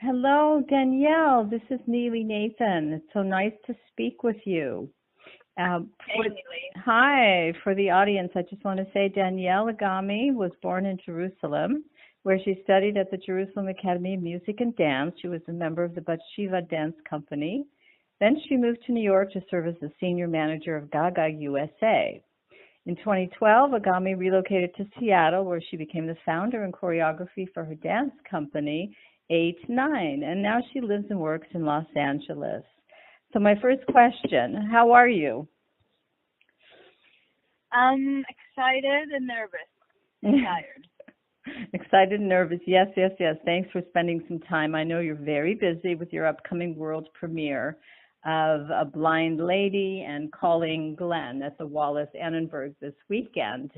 Hello, Danielle. This is Nili Nathan. It's so nice to speak with you. Hey, Nili. Hi, for the audience, I just want to say Danielle Agami was born in Jerusalem, where she studied at the Jerusalem Academy of Music and Dance. She was a member of the Ate9 Dance Company. Then she moved to New York to serve as the senior manager of Gaga USA. In 2012, Agami relocated to Seattle, where she became the founder and choreography for her dance company, Ate9, and now she lives and works in Los Angeles. So my first question, how are you? I'm excited and nervous and tired. Excited and nervous. Yes. Thanks for spending some time. I know you're very busy with your upcoming world premiere of A Blind Lady and Calling Glenn at the Wallis Annenberg this weekend.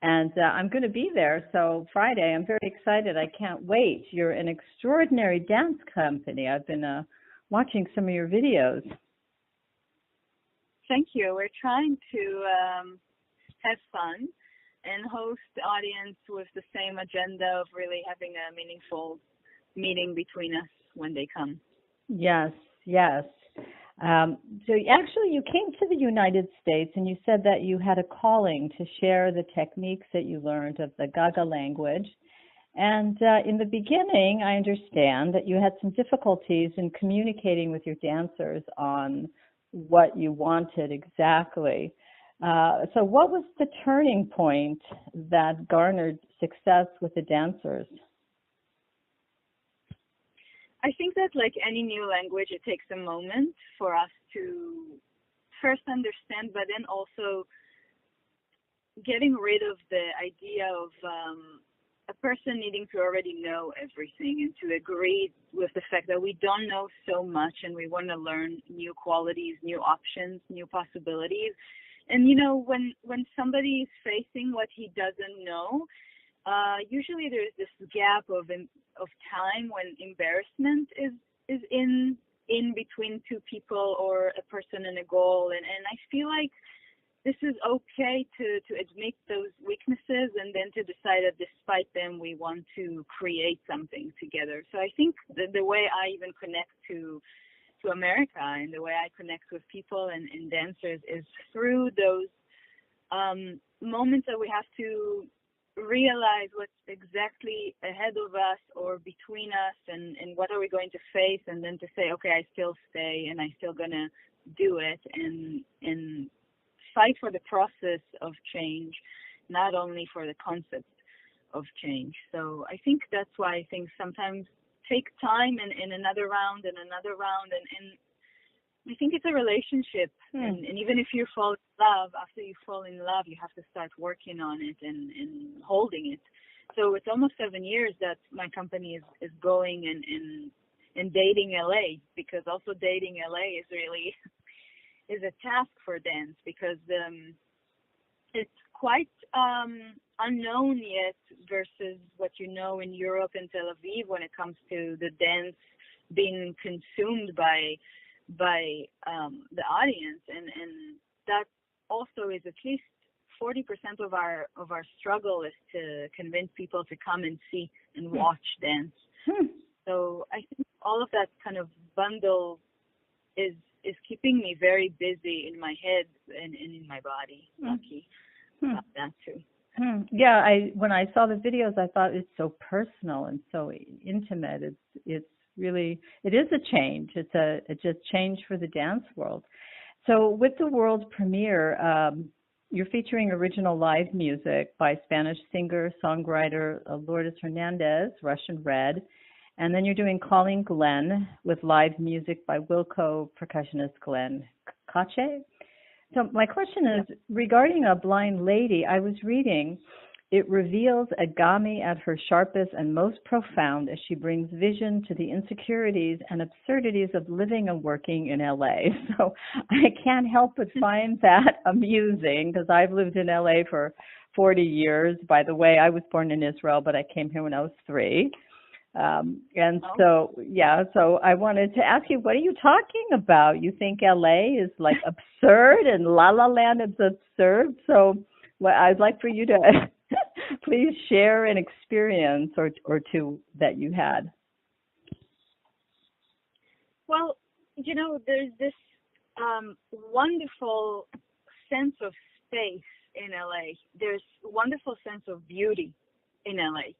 And I'm going to be there. So Friday, I'm very excited. I can't wait. You're an extraordinary dance company. I've been watching some of your videos. Thank you. We're trying to have fun and host the audience with the same agenda of really having a meaningful meeting between us when they come. Yes. So actually you came to the United States and you said that you had a calling to share the techniques that you learned of the Gaga language. And in the beginning, I understand that you had some difficulties in communicating with your dancers on what you wanted exactly. So what was the turning point that garnered success with the dancers? I think that like any new language, it takes a moment for us to first understand, but then also getting rid of the idea of a person needing to already know everything and to agree with the fact that we don't know so much and we want to learn new qualities, new options, new possibilities. And, you know, when somebody is facing what he doesn't know, usually there's this gap of time when embarrassment is in between two people or a person and a goal. And I feel like this is okay to admit those weaknesses and then to decide that despite them, we want to create something together. So I think the way I even connect to America and the way I connect with people and dancers is through those moments that we have to realize what's exactly ahead of us or between us and what are we going to face, and then to say, okay, I still stay and I still gonna do it and fight for the process of change, not only for the concept of change. So I think that's why things sometimes take time and another round and another round, and I think it's a relationship. And even if you fall in love, after you fall in love, you have to start working on it and holding it. So it's almost 7 years that my company is going and dating LA, because also dating LA is really is a task for dance, because it's quite unknown yet versus what you know in Europe and Tel Aviv when it comes to the dance being consumed by the audience, and that also is at least 40% of our struggle is to convince people to come and see and watch dance. So I think all of that kind of bundle is keeping me very busy in my head and in my body. Lucky about that too. Yeah, when I saw the videos, I thought it's so personal and so intimate. It's really, it is a change. It's a change for the dance world. So with the world premiere, you're featuring original live music by Spanish singer, songwriter Lourdes Hernandez, Russian Red. And then you're doing Calling Glenn with live music by Wilco percussionist Glenn Kotche. So my question is, regarding A Blind Lady, I was reading, it reveals Agami at her sharpest and most profound as she brings vision to the insecurities and absurdities of living and working in LA. So I can't help but find that amusing, because I've lived in LA for 40 years. By the way, I was born in Israel, but I came here when I was 3. So I wanted to ask you, what are you talking about? You think LA is like absurd and La La Land is absurd? So I'd like for you to please share an experience or two that you had. Well, there's this wonderful sense of space in LA. There's wonderful sense of beauty in LA.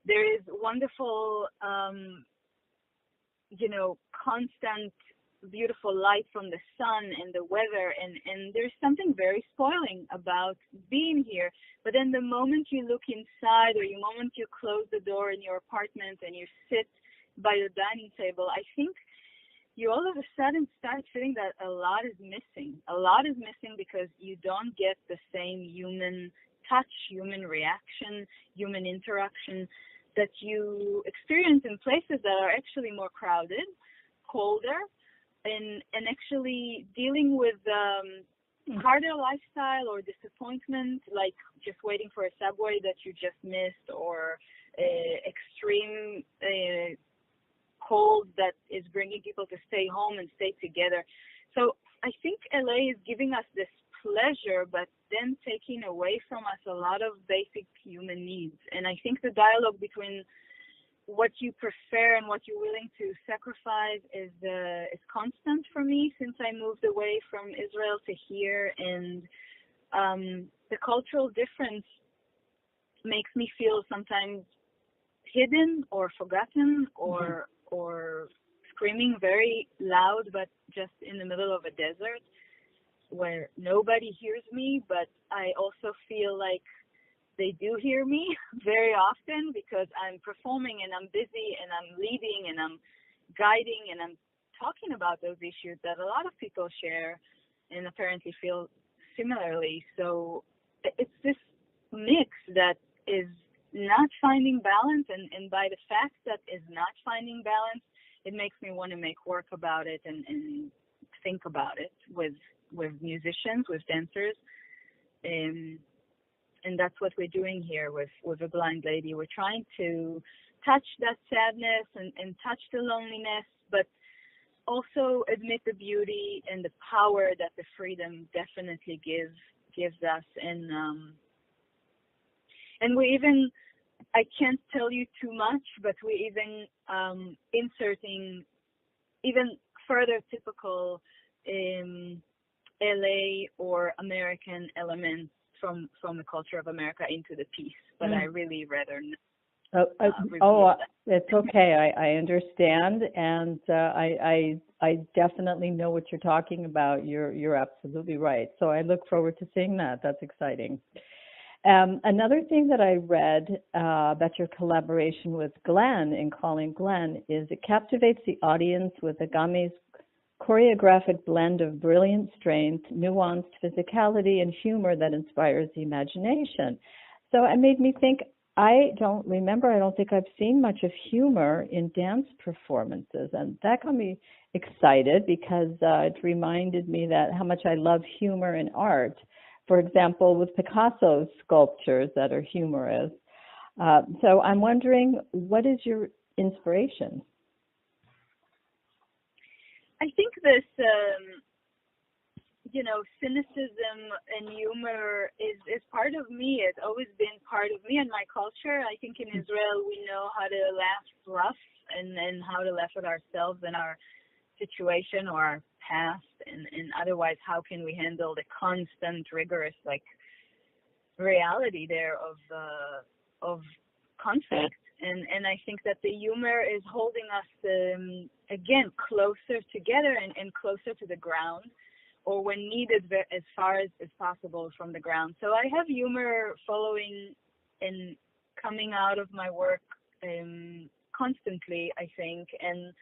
There is wonderful, constant, beautiful light from the sun and the weather, and there's something very spoiling about being here. But then the moment you look inside, or the moment you close the door in your apartment and you sit by the dining table, I think you all of a sudden start feeling that a lot is missing. A lot is missing because you don't get the same human touch, human reaction, human interaction that you experience in places that are actually more crowded, colder, and actually dealing with harder lifestyle or disappointment, like just waiting for a subway that you just missed, or extreme cold that is bringing people to stay home and stay together. So I think LA is giving us this pleasure, but then taking away from us a lot of basic human needs. And I think the dialogue between what you prefer and what you're willing to sacrifice is constant for me since I moved away from Israel to here. And the cultural difference makes me feel sometimes hidden or forgotten, or screaming very loud, but just in the middle of a desert where nobody hears me. But I also feel like they do hear me very often because I'm performing and I'm busy and I'm leading and I'm guiding and I'm talking about those issues that a lot of people share and apparently feel similarly. So it's this mix that is not finding balance, and by the fact that is not finding balance, it makes me want to make work about it and think about it with musicians, with dancers, and that's what we're doing here with A Blind Lady. We're trying to touch that sadness and touch the loneliness, but also admit the beauty and the power that the freedom definitely gives us. And we even, I can't tell you too much, but we even inserting even further typical LA or American elements from the culture of America into the piece. But I really rather it's okay. I understand, and I definitely know what you're talking about. You're absolutely right. So I look forward to seeing that. That's exciting. Another thing that I read about your collaboration with Glenn in Calling Glenn is it captivates the audience with Agami's choreographic blend of brilliant strength, nuanced physicality, and humor that inspires the imagination. So it made me think, I don't think I've seen much of humor in dance performances, and that got me excited because it reminded me that how much I love humor in art. For example, with Picasso's sculptures that are humorous. So I'm wondering, what is your inspiration? I think this, cynicism and humor is part of me. It's always been part of me and my culture. I think in Israel we know how to laugh rough and how to laugh at ourselves and our situation or our past, and otherwise how can we handle the constant rigorous reality there of conflict. And I think that the humor is holding us again closer together and closer to the ground, or when needed as far as possible from the ground. So I have humor following and coming out of my work constantly, I think, and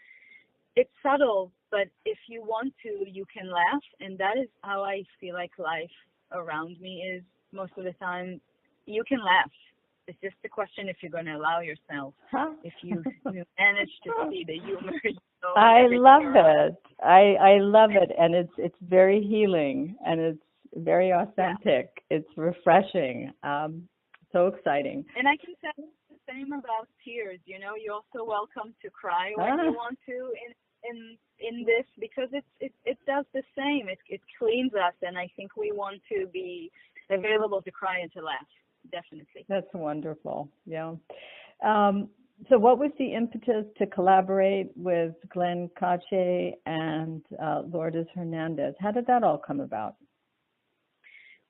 it's subtle, but if you want to, you can laugh, and that is how I feel like life around me is most of the time. You can laugh. It's just a question if you're going to allow yourself. If you manage to see the humor. I love it. I love it, and it's very healing, and it's very authentic. Yeah. It's refreshing. So exciting. And I can tell you the same about tears. You're also welcome to cry when you want to in this, because it does the same. It cleans us, and I think we want to be available to cry and to laugh. Definitely. That's wonderful. Yeah. So what was the impetus to collaborate with Glenn Kotche and Lourdes Hernandez? How did that all come about?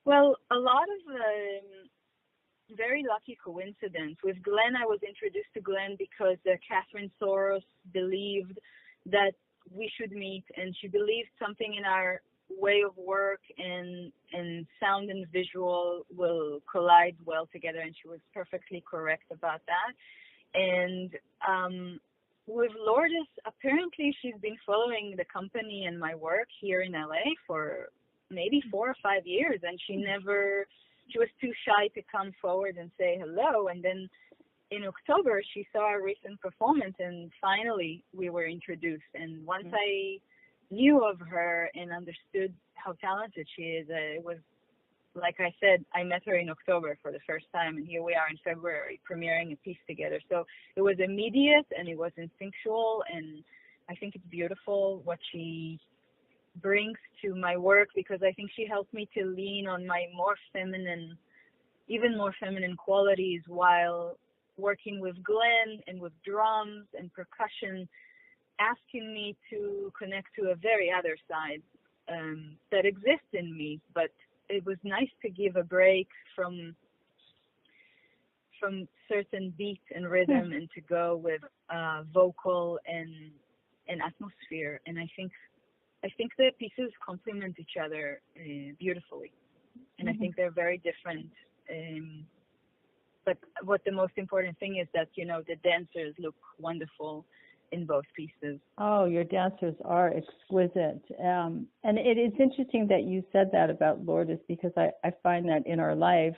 Well, a lot of very lucky coincidence. With Glenn, I was introduced to Glenn because Catherine Soros believed that we should meet, and she believed something in our way of work and sound and visual will collide well together, and she was perfectly correct about that. And with Lourdes, apparently she's been following the company and my work here in LA for maybe 4 or 5 years, and she was too shy to come forward and say hello. And then in October, she saw a recent performance, and finally we were introduced. And once I knew of her and understood how talented she is, it was, like I said, I met her in October for the first time, and here we are in February premiering a piece together. So it was immediate and it was instinctual, and I think it's beautiful what she brings to my work, because I think she helped me to lean on my even more feminine qualities while working with Glenn and with drums and percussion, asking me to connect to a very other side that exists in me. But it was nice to give a break from certain beat and rhythm and to go with vocal and atmosphere. And I think the pieces complement each other beautifully. And I think they're very different. But what the most important thing is that, the dancers look wonderful in both pieces. Oh, your dancers are exquisite. And it is interesting that you said that about Lourdes, because I find that in our life,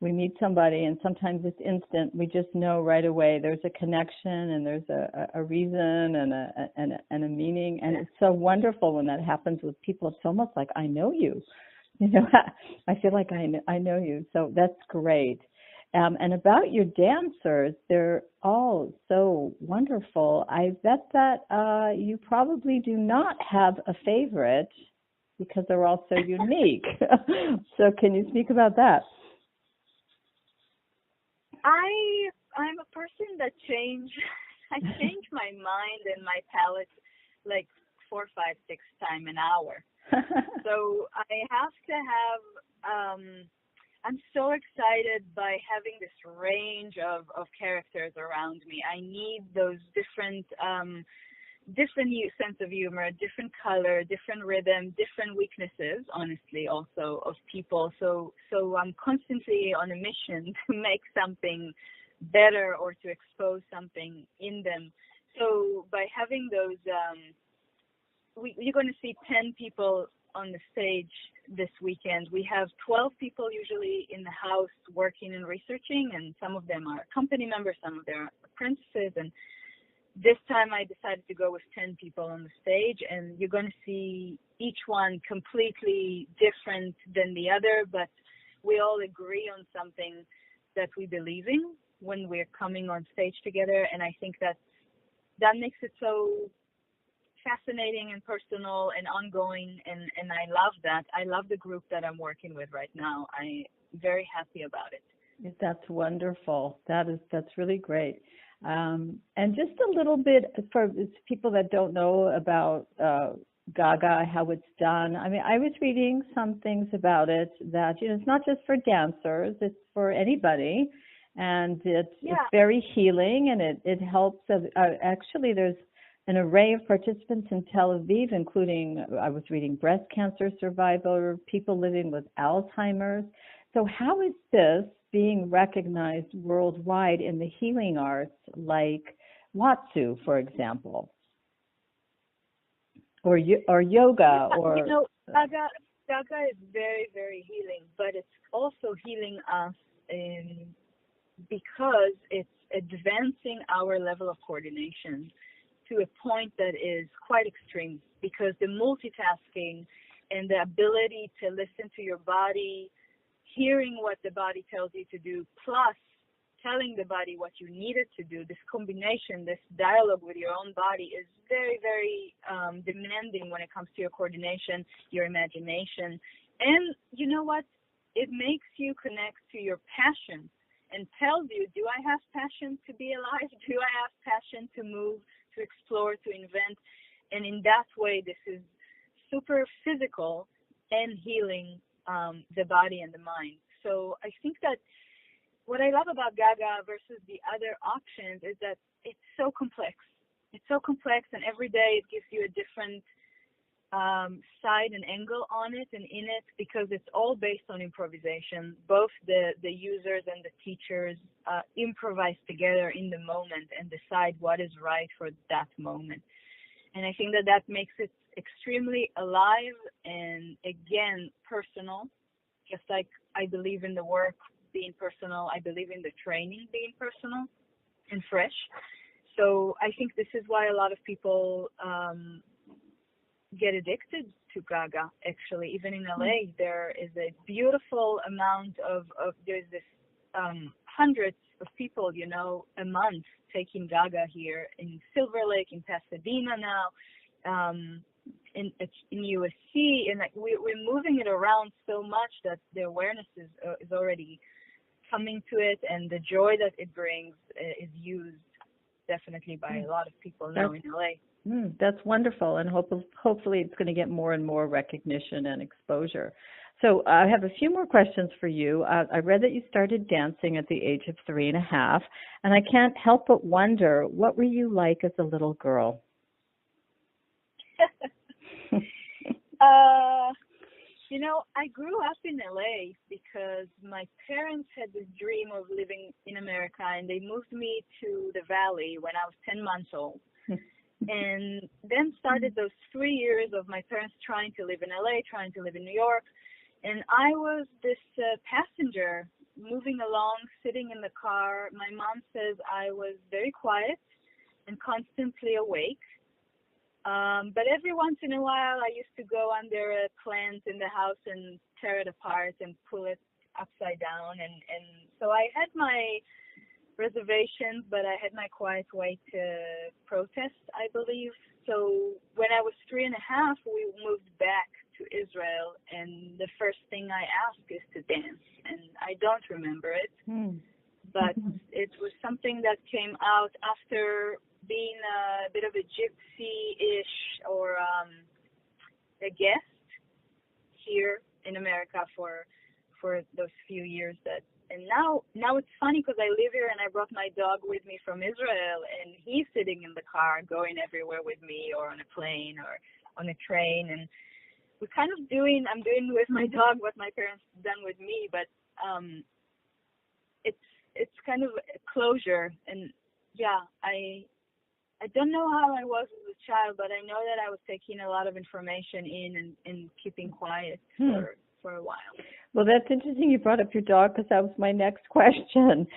we meet somebody and sometimes it's instant. We just know right away there's a connection and there's a reason and a meaning. And it's so wonderful when that happens with people. It's almost like I know you. I feel like I know you. So that's great. And about your dancers, they're all so wonderful. I bet that you probably do not have a favorite because they're all so unique. So can you speak about that? I'm a person that I change my mind and my palette like 4, 5, 6 times an hour. So I have to have I'm so excited by having this range of characters around me. I need those different sense of humor, different color, different rhythm, different weaknesses, honestly, also of people. So I'm constantly on a mission to make something better or to expose something in them. So by having those, you're going to see 10 people on the stage this weekend. We have 12 people usually in the house working and researching, and some of them are company members, some of them are apprentices, and this time I decided to go with 10 people on the stage, and you're going to see each one completely different than the other, but we all agree on something that we believe in when we're coming on stage together, and I think that makes it so fascinating and personal and ongoing, and I love that. I love the group that I'm working with right now. I'm very happy about it. That's wonderful. That's really great. And just a little bit for people that don't know about Gaga, how it's done. I mean, I was reading some things about it that, it's not just for dancers, it's for anybody. And it's very healing, and it helps. Actually, there's an array of participants in Tel Aviv, including, I was reading, breast cancer survivor, people living with Alzheimer's. So how is this being recognized worldwide in the healing arts, like Watsu, for example, or yoga, or Gaga is very, very healing, but it's also healing us because it's advancing our level of coordination to a point that is quite extreme, because the multitasking and the ability to listen to your body, hearing what the body tells you to do, plus telling the body what you need it to do, this combination, this dialogue with your own body is very, very demanding when it comes to your coordination, your imagination. And you know what? It makes you connect to your passion. and tells you, do I have passion to be alive? Do I have passion to move, to explore, to invent? And in that way, this is super physical and healing the body and the mind. So I think that what I love about Gaga versus the other options is that it's so complex. It's so complex, and every day it gives you a different side and angle on it and in it, because it's all based on improvisation. Both the users and the teachers improvise together in the moment and decide what is right for that moment. And I think that that makes it extremely alive and, again, personal. Just like I believe in the work being personal, I believe in the training being personal and fresh. So I think this is why a lot of people get addicted to Gaga, actually. Even in LA, there is a beautiful amount of there's this hundreds of people, you know, a month taking Gaga here in Silver Lake, in Pasadena now, in USC, and like we're moving it around so much that the awareness is already coming to it, and the joy that it brings is used definitely by a lot of people now in LA. That's wonderful, and hopefully it's going to get more and more recognition and exposure. So I have a few more questions for you. I read that you started dancing at the age of 3.5, and I can't help but wonder, what were you like as a little girl? You know, I grew up in LA because my parents had this dream of living in America, and they moved me to the Valley when I was 10 months old. And then started those 3 years of my parents trying to live in LA, trying to live in New York. And I was this passenger moving along, sitting in the car. My mom says I was very quiet and constantly awake. But every once in a while, I used to go under a plant in the house and tear it apart and pull it upside down. And so I had my reservations, but I had my quiet way to protest, I believe. So when I was 3.5, we moved back to Israel, and the first thing I asked is to dance. And I don't remember it, but it was something that came out after being a bit of a gypsy-ish or a guest here in America for those few years. And now it's funny because I live here and I brought my dog with me from Israel, and he's sitting in the car going everywhere with me, or on a plane or on a train, and we're kind of I'm doing with my dog what my parents done with me, but it's kind of a closure. And yeah, I don't know how I was as a child, but I know that I was taking a lot of information in and keeping quiet for a while. Well, that's interesting you brought up your dog, because that was my next question.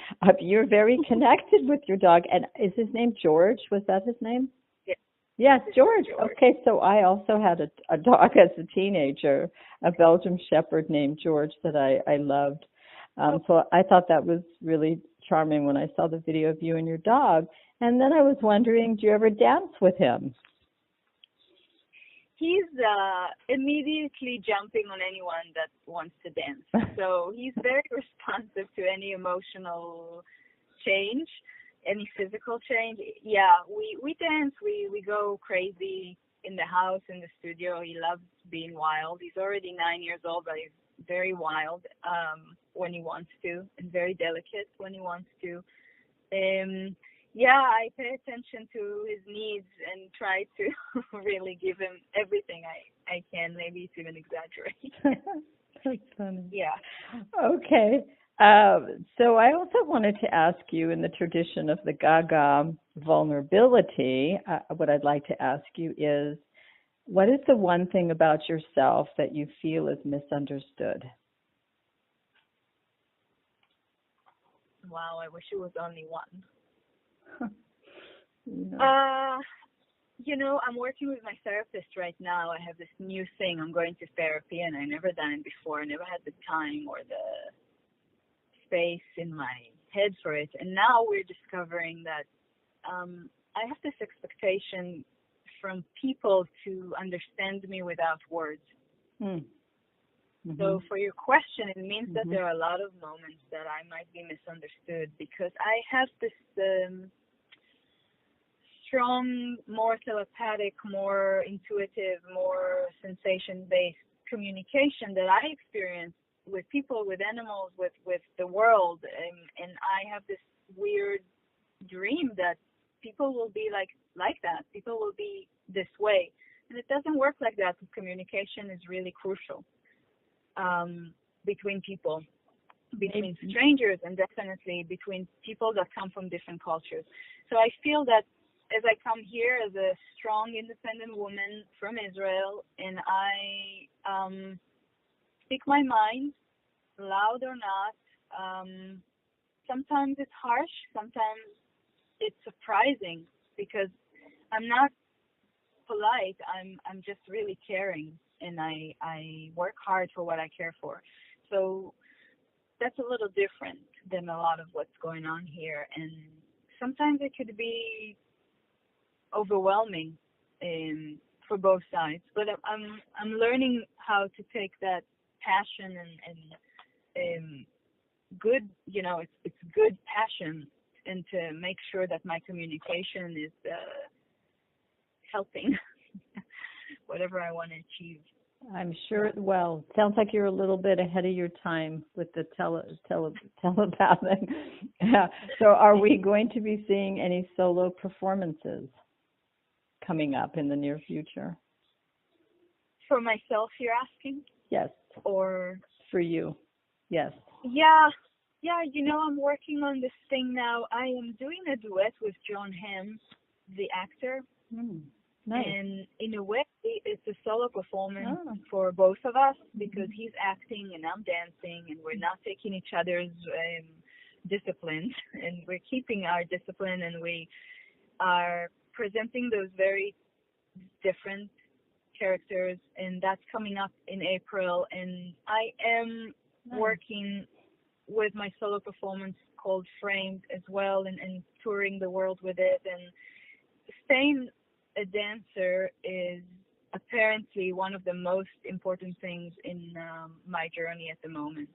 You're very connected with your dog. And is his name George? Was that his name? Yeah. Yes, George. Okay, so I also had a dog as a teenager, a Belgian Shepherd named George that I loved. So I thought that was really charming when I saw the video of you and your dog. And then I was wondering, do you ever dance with him? He's immediately jumping on anyone that wants to dance. So he's very responsive to any emotional change, any physical change. Yeah, we dance, we go crazy in the house, in the studio. He loves being wild. He's already 9 years old, but he's very wild when he wants to, and very delicate when he wants to. Yeah, I pay attention to his needs and try to really give him everything I can. Maybe it's even exaggerating. That's funny. Yeah. Okay. So I also wanted to ask you, in the tradition of the Gaga vulnerability, what I'd like to ask you is, what is the one thing about yourself that you feel is misunderstood? Wow, I wish it was only one. Yeah. You know, I'm working with my therapist right now. I have this new thing. I'm going to therapy, and I never done it before. I never had the time or the space in my head for it. And now we're discovering that I have this expectation from people to understand me without words. So for your question, it means that there are a lot of moments that I might be misunderstood because I have this strong, more telepathic, more intuitive, more sensation-based communication that I experience with people, with animals, with the world. And I have this weird dream that people will be like that. People will be this way. And it doesn't work like that. Communication is really crucial between people, between strangers, and definitely between people that come from different cultures. So I feel that as I come here as a strong, independent woman from Israel, and I speak my mind, loud or not, sometimes it's harsh, sometimes it's surprising because I'm not polite. I'm just really caring, and I work hard for what I care for. So that's a little different than a lot of what's going on here, and sometimes it could be overwhelming for both sides. But I'm learning how to take that passion and good, it's good passion, and to make sure that my communication is helping whatever I want to achieve. I'm sure. Well, sounds like you're a little bit ahead of your time with the telepathic. Yeah. So, are we going to be seeing any solo performances coming up in the near future? For myself, you're asking? Yes. Or for you? Yes. Yeah. I'm working on this thing now. I am doing a duet with Jon Hamm, the actor. Nice. And in a way, it's a solo performance for both of us because he's acting and I'm dancing, and we're not taking each other's disciplines, and we're keeping our discipline, and we are presenting those very different characters, and that's coming up in April. And I am working with my solo performance called Framed as well, and touring the world with it. And staying a dancer is apparently one of the most important things in my journey at the moment.